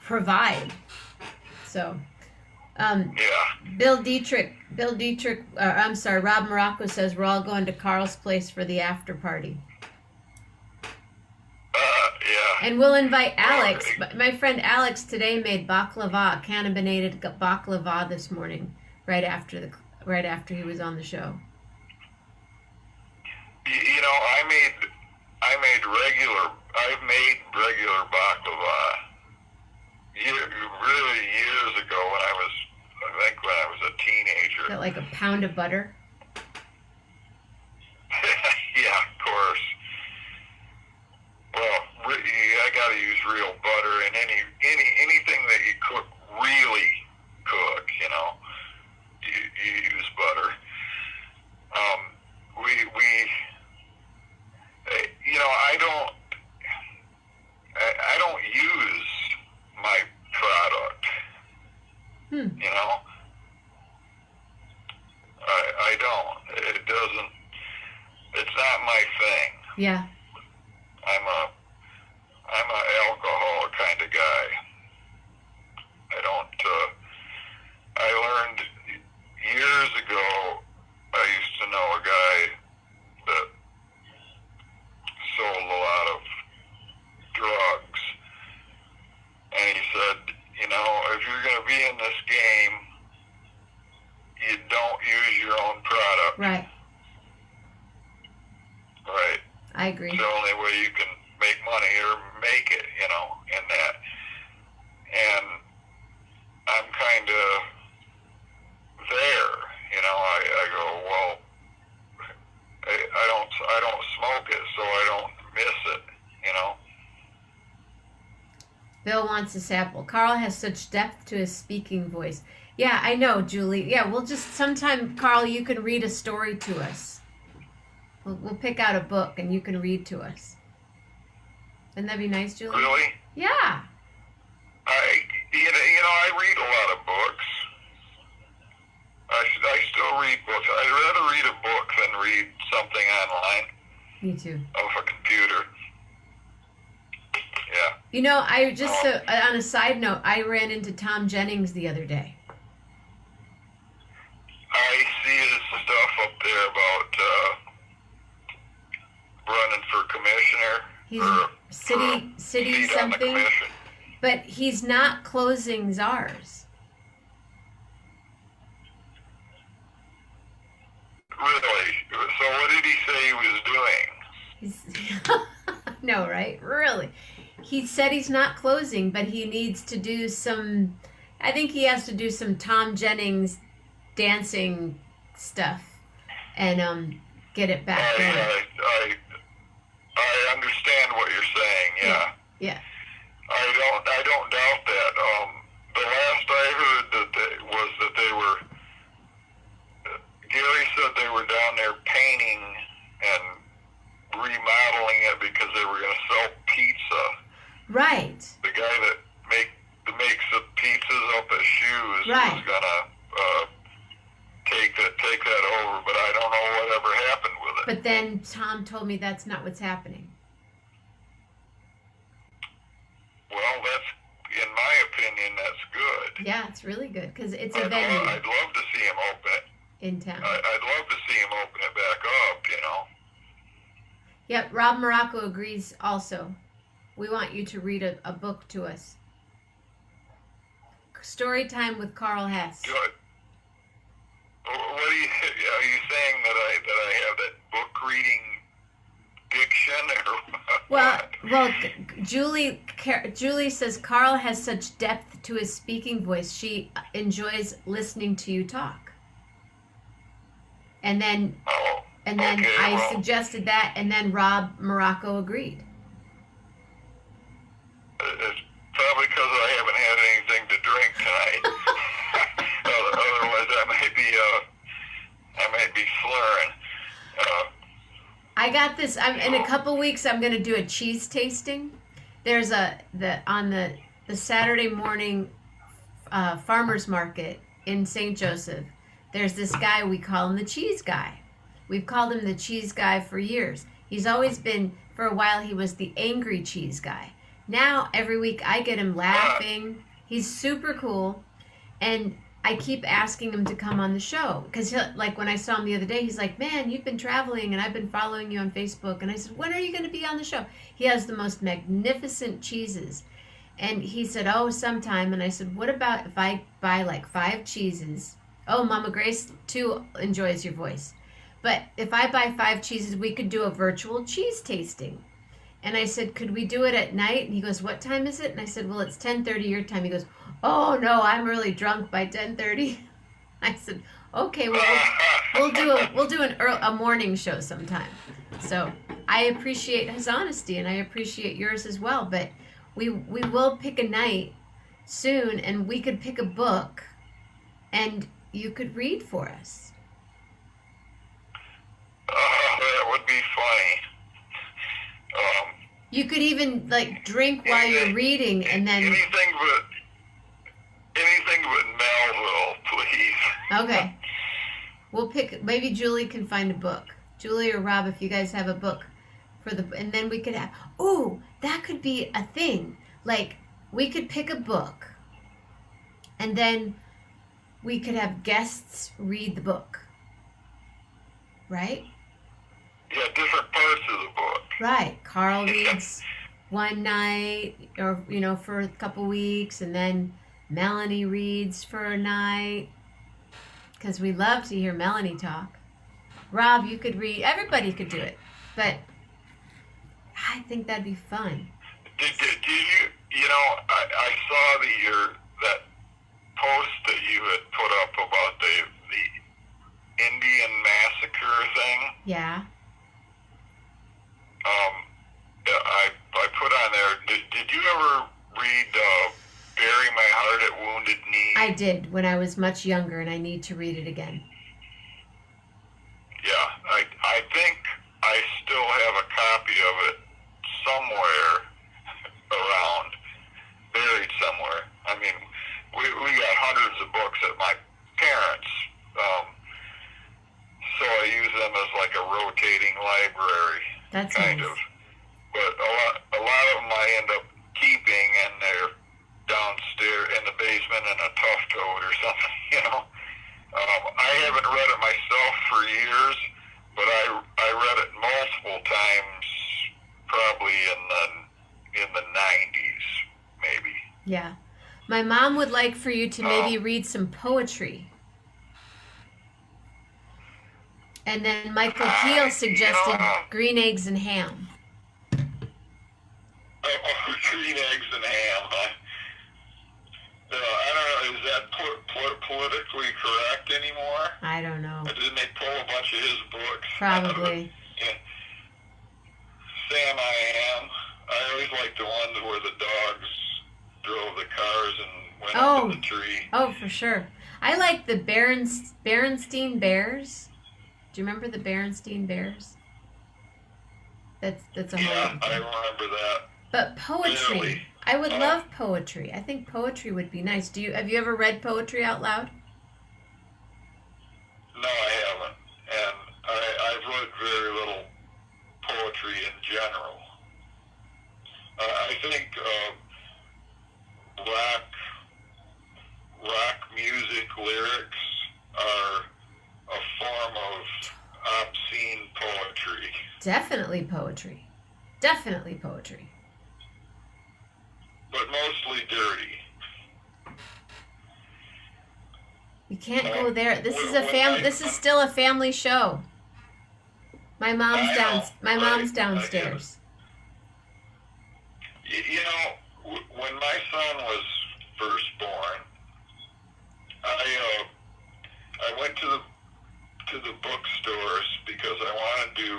provide. So, yeah. Bill Dietrich, I'm sorry, Rob Morocco says we're all going to Carl's place for the after party. Yeah. And we'll invite Alex. My friend Alex today made baklava, cannabinated baklava this morning, right after he was on the show. You know, I've made regular baklava really years ago I think when I was a teenager. Is that like a pound of butter? Yeah, of course. Well, I gotta use real butter, and anything that you really cook, you know, you use butter. You know, I don't use my product. You know, I don't. It doesn't. It's not my thing. Yeah. I'm a alcohol kind of guy. I don't. I learned years ago. I used to know a guy that sold a lot of drugs, and he said, you know, if you're going to be in this game, you don't use your own product. Right. Right. I agree. It's the only way you can make money or make it, you know, in that. And I'm kind of there, you know. I go, well, I don't smoke it, so I don't miss it, you know. Bill wants a sample. Karl has such depth to his speaking voice. Yeah, I know, Julie. Yeah, we'll just sometime, Karl, you can read a story to us. We'll pick out a book and you can read to us. Wouldn't that be nice, Julie? Really? Yeah. I read a lot of books. I still read books. I'd rather read a book than read something online Me too. off a computer. Yeah. I just, on a side note, I ran into Tom Jennings the other day. I see his stuff up there about running for commissioner. He's city seat on the something, commission. but he's not closing czars. Really? So what did he say he was doing? No, right? Really. He said he's not closing, but he needs to do some, I think he has to do some Tom Jennings dancing stuff and get it back going. I understand what you're saying, yeah. Yeah. I don't doubt that. The last I heard was that they were, Gary said they were down there painting and remodeling it because they were going to sell pizza. Right. The guy that makes the pizzas up at Shoes Right. was going to take that over, but I don't know whatever happened with it. But then Tom told me that's not what's happening. Well, that's, in my opinion, that's good. Yeah, it's really good because it's a venue I'd love to see him open it. in town. I'd love to see him open it back up, Yep, Rob Morocco agrees also. We want you to read a book to us. Story time with Karl Hess. Good. What are you saying that I have that book reading diction or Well, Julie says Karl has such depth to his speaking voice. She enjoys listening to you talk. And then I suggested that, and then Rob Morocco agreed. It's probably because I haven't had anything to drink tonight. Otherwise, I might be slurring. I got this. In a couple weeks, I'm going to do a cheese tasting. There's on the Saturday morning farmers market in St. Joseph. There's this guy, we call him the cheese guy. We've called him the cheese guy for years. He's always been, for a while, he was the angry cheese guy. Now, every week, I get him laughing. He's super cool. And I keep asking him to come on the show. Because, like, when I saw him the other day, he's like, man, you've been traveling, and I've been following you on Facebook. And I said, when are you going to be on the show? He has the most magnificent cheeses. And he said, oh, sometime. And I said, what about if I buy, like, 5 cheeses? Oh, Mama Grace, too, enjoys your voice. But if I buy 5 cheeses, we could do a virtual cheese tasting. And I said, could we do it at night? And he goes, what time is it? And I said, well, it's 10:30 your time. He goes, oh, no, I'm really drunk by 10:30. I said, okay, well, we'll do a morning show sometime. So I appreciate his honesty, and I appreciate yours as well. But we will pick a night soon, and we could pick a book, and you could read for us. That would be funny. You could even, like, drink while you're reading, and then... Anything but Melville, please. Okay. We'll pick... Maybe Julie can find a book. Julie or Rob, if you guys have a book for the... And then we could have... Ooh, that could be a thing. Like, we could pick a book, and then we could have guests read the book. Right? Yeah, different parts of the book. Right. Karl reads one night or, for a couple weeks, and then Melanie reads for a night because we love to hear Melanie talk. Rob, you could read. Everybody could do it, but I think that'd be fun. Did you, I saw that post that you had put up about the Indian massacre thing. Yeah. I put on there, did you ever read Bury My Heart at Wounded Knee? I did when I was much younger, and I need to read it again. Yeah, I think I still have a copy of it somewhere around. You know, I haven't read it myself for years, but I read it multiple times, probably in the 90s, maybe. Yeah. My mom would like for you to maybe read some poetry. And then Michael Keel suggested green eggs and ham. Green eggs and ham, huh? I don't know, is that politically correct anymore? I don't know. Or didn't they pull a bunch of his books? Probably. Yeah. Sam I Am. I always liked the ones where the dogs drove the cars and went up in the tree. Oh, for sure. I like the Berenstein Bears. Do you remember the Berenstein Bears? That's a whole Yeah, I remember that. But poetry. Really? I would love poetry. I think poetry would be nice. Have you ever read poetry out loud? No, I haven't. And I've read very little poetry in general. I think rock music lyrics are a form of obscene poetry. Definitely poetry. Definitely poetry. But mostly dirty. You can't go there. This is still a family show. My mom's downstairs. You know, when my son was first born, I went to the bookstores because I wanted to.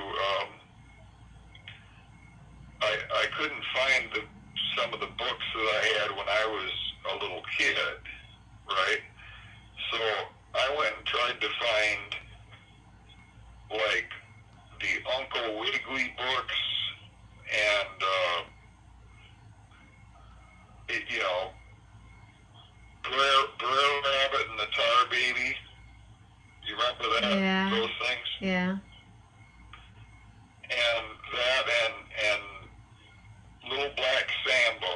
I couldn't find some of the books that I had when I was a little kid, right? So I went and tried to find like the Uncle Wiggily books and you know, Brer Rabbit and the Tar Baby. You remember that? Yeah. Those things? Yeah. And that and Little Black Sambo.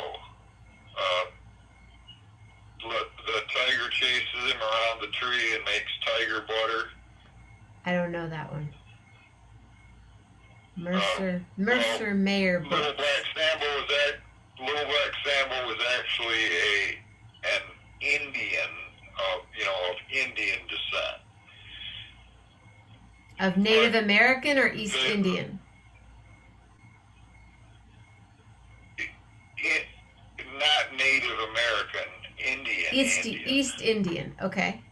The tiger chases him around the tree and makes tiger butter. I don't know that one. Mercer Mayer book. Little Black Sambo was actually an Indian, of Indian descent. Of Native American or East Indian? Not Native American, Indian. East Indian, okay.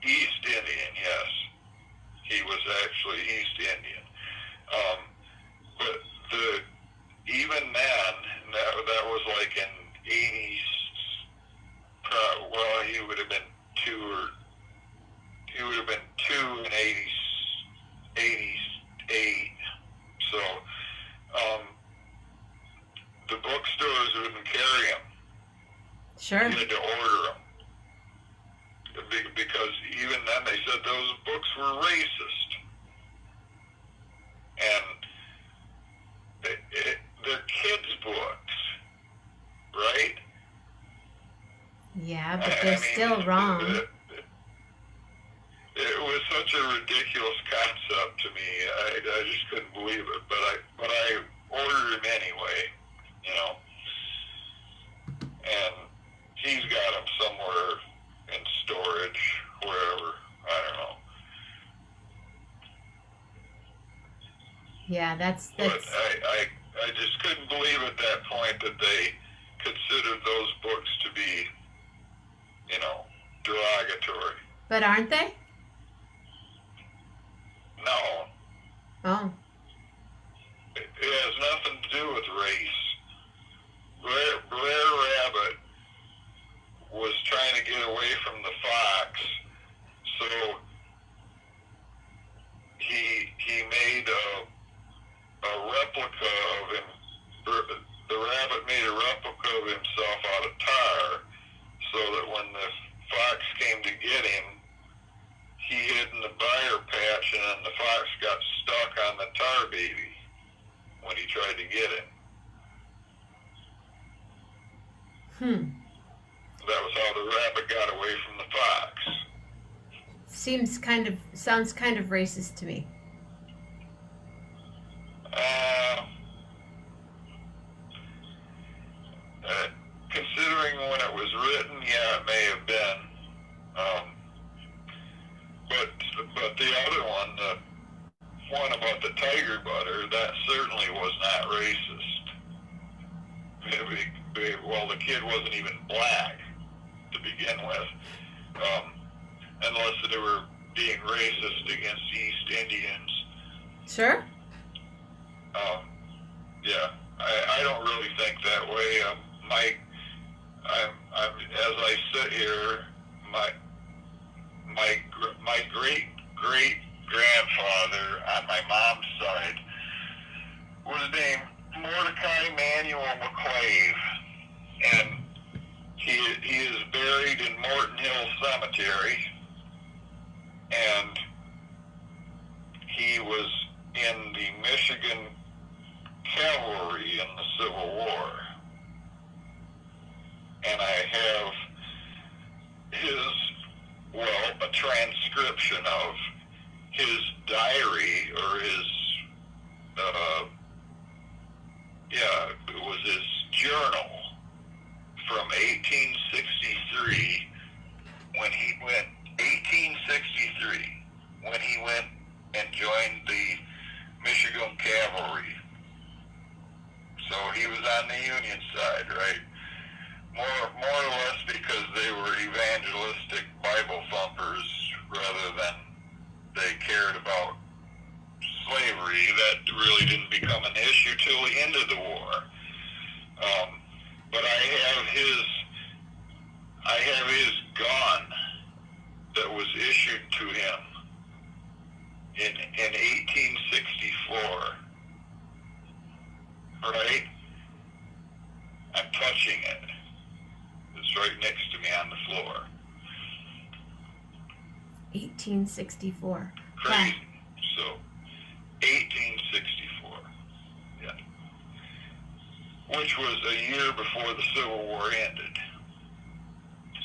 East Indian, yes. He was actually East Indian. But even then, that was like in 80s. Well, he would have been two in 88. So, the bookstores wouldn't carry them. Sure. You had to order them. Because even then they said those books were racist. And they're kids' books, right? Yeah, but they're still wrong. It was such a ridiculous concept to me. I just couldn't believe it. But I ordered him anyway, you know. And he's got them somewhere in storage, wherever. I don't know. Yeah, that's. But I just couldn't believe at that point that they considered those books to be, you know, derogatory. But aren't they? No. Oh. It has nothing to do with race. Brer Rabbit was trying to get away from the fox, so he made a replica of him. The rabbit made a replica of himself out of tar, so that when the fox came to get him, he hid in the briar patch, and then the fox got stuck on the tar baby when he tried to get him. That was how the rabbit got away from the fox. Sounds kind of racist to me. Considering when it was written, yeah, it may have been. Um, but the other one, the one about the tiger butter, that certainly was not racist. Well, the kid wasn't even black to begin with, unless they were being racist against East Indians. Sure. Yeah, I don't really think that way. As I sit here, my great grandfather on my mom's side was named Mordecai Manuel McClave, and he is buried in Morton Hill Cemetery, and he was in the Michigan Cavalry in the Civil War. And I have a transcription of his diary, or it was his journal from 1863 when he went and joined the Michigan Cavalry. So he was on the Union side, right? More or less because they were evangelistic Bible thumpers rather than they cared about slavery. That really didn't become an issue till the end of the war. But I have his gun that was issued to him in 1864. Right? I'm touching it. It's right next to me on the floor. 1864. Crazy. Wow. So, 1864. Yeah. Which was a year before the Civil War ended.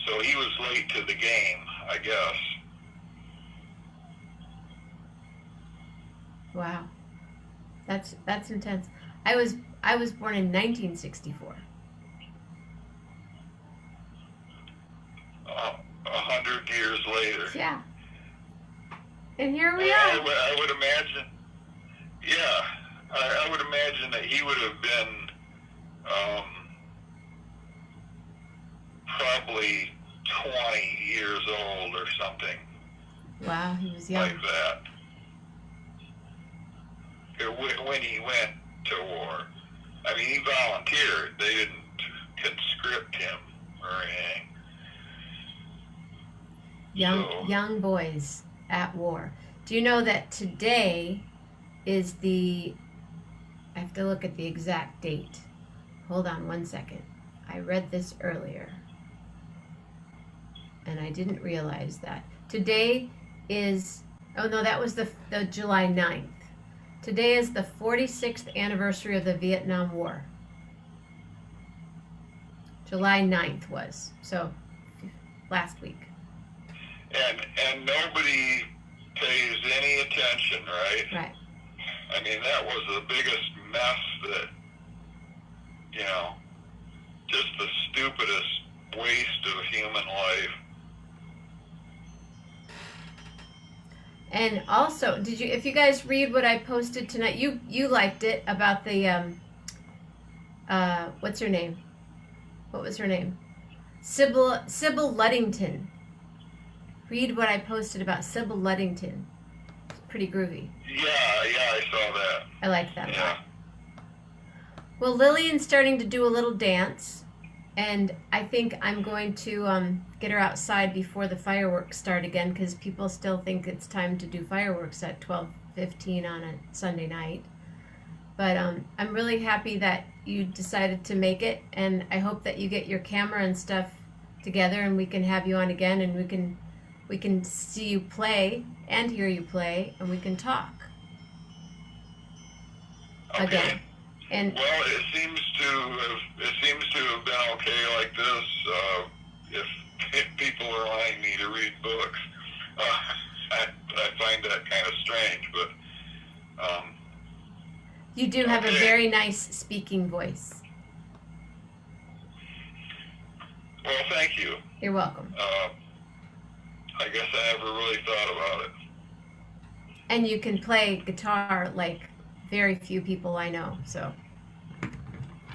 So he was late to the game, I guess. Wow. That's intense. I was born in 1964. 100 years later. Yeah. And here we are. I would imagine. Yeah, I would imagine that he would have been probably 20 years old or something. Wow, he was young. Like that. When he went to war. I mean, he volunteered. They didn't conscript him or anything. Young boys at war. Do you know that today is I have to look at the exact date. Hold on one second. I read this earlier, and I didn't realize that. Today is, oh no, that was the July 9th. Today is the 46th anniversary of the Vietnam War. July 9th was, so last week. And nobody pays any attention, right? Right. I mean, that was the biggest mess that, just the stupidest waste of human life. And also, if you guys read what I posted tonight, you liked it about the, what's her name? What was her name? Sybil Luddington. Read what I posted about Sybil Luddington. It's pretty groovy. Yeah, I saw that. I like that. Yeah. Well, Lillian's starting to do a little dance, and I think I'm going to get her outside before the fireworks start again, because people still think it's time to do fireworks at 12:15 on a Sunday night. But I'm really happy that you decided to make it, and I hope that you get your camera and stuff together, and we can have you on again, and we can see you play and hear you play, and we can talk again. And well, it seems to have been okay like this. people are wanting me to read books. I find that kind of strange, but you do have okay. a very nice speaking voice. Well, thank you. You're welcome. I guess I never really thought about it. And you can play guitar like very few people I know, so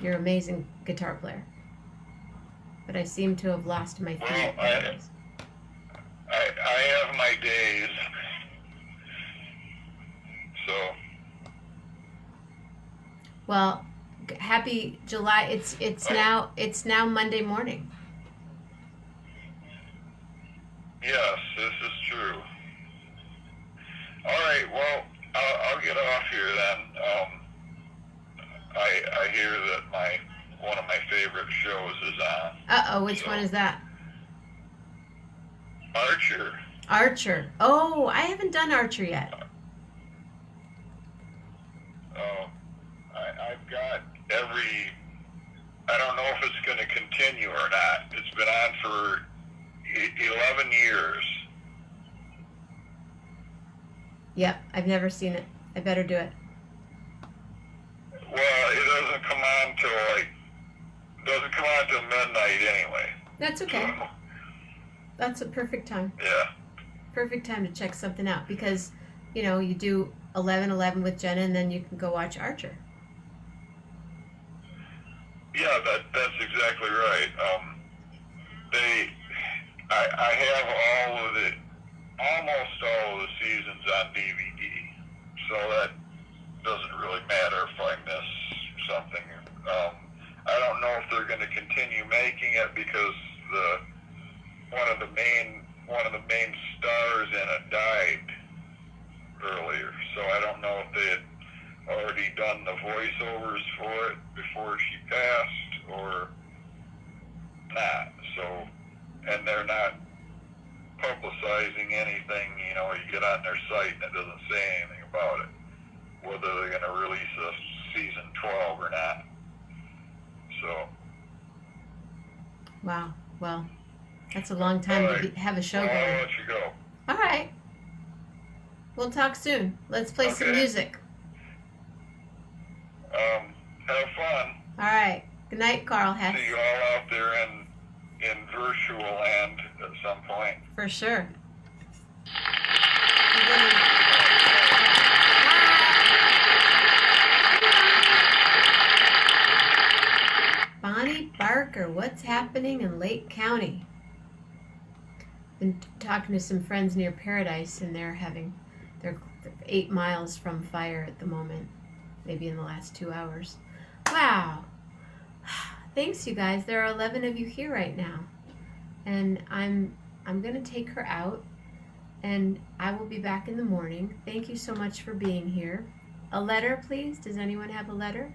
you're an amazing guitar player. But I seem to have lost my feet. Well, I have my days, so. Well, happy July. It's now Monday morning. Yes, this is true. All right, well, I'll get off here then. I hear that one of my favorite shows is on. Which one is that? Archer. Archer. Oh, I haven't done Archer yet. I've got I don't know if it's going to continue or not. It's been on for 11 years. Yep, I've never seen it. I better do it. Well, it doesn't come on till midnight anyway. That's okay. So, that's a perfect time. Yeah. Perfect time to check something out because, you do 11:11 with Jenna and then you can go watch Archer. Yeah, that's exactly right. I have almost all of the seasons on DVD, so that doesn't really matter if I miss something. I don't know if they're going to continue making it because one of the main stars in it died earlier, so I don't know if they had already done the voiceovers for it before she passed or not. So, and they're not publicizing anything. You get on their site and it doesn't say anything about it, whether they're going to release a season 12 or not. So. Wow. Well, that's a long time to have a show going. I'll let you go. All right. We'll talk soon. Let's play some music. Have fun. All right. Good night, Karl Hess. See you all out there in virtual land at some point. For sure. Bonnie Barker, what's happening in Lake County? Been talking to some friends near Paradise, and they're 8 miles from fire at the moment. Maybe in the last 2 hours. Wow. Thanks, you guys. There are 11 of you here right now. And I'm going to take her out, and I will be back in the morning. Thank you so much for being here. A letter, please. Does anyone have a letter?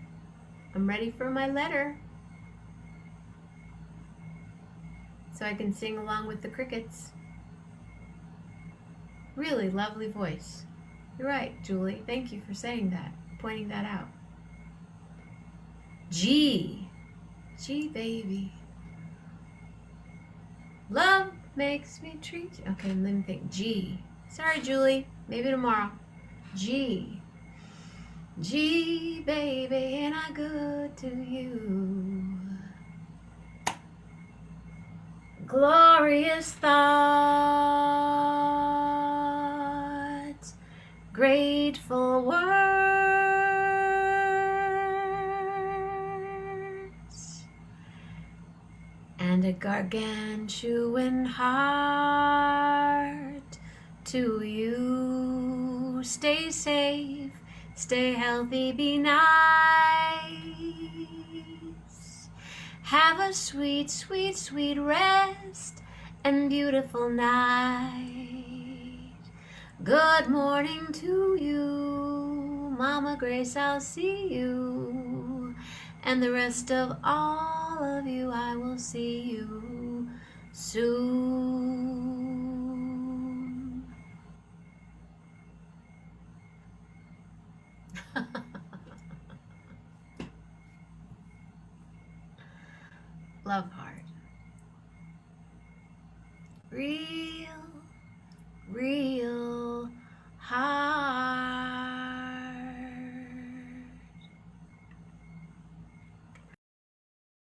I'm ready for my letter. So I can sing along with the crickets. Really lovely voice. You're right, Julie. Thank you for saying that, pointing that out. G, baby. Love makes me treat you. Okay, let me think. G. Sorry, Julie. Maybe tomorrow. G, baby, ain't I good to you? Glorious thoughts, grateful words, and a gargantuan heart to you. Stay safe, stay healthy, be nice. Have a sweet, sweet, sweet rest and beautiful night. Good morning to you, Mama Grace, I'll see you. And the rest of all of you, I will see you soon. Love heart. real, real high.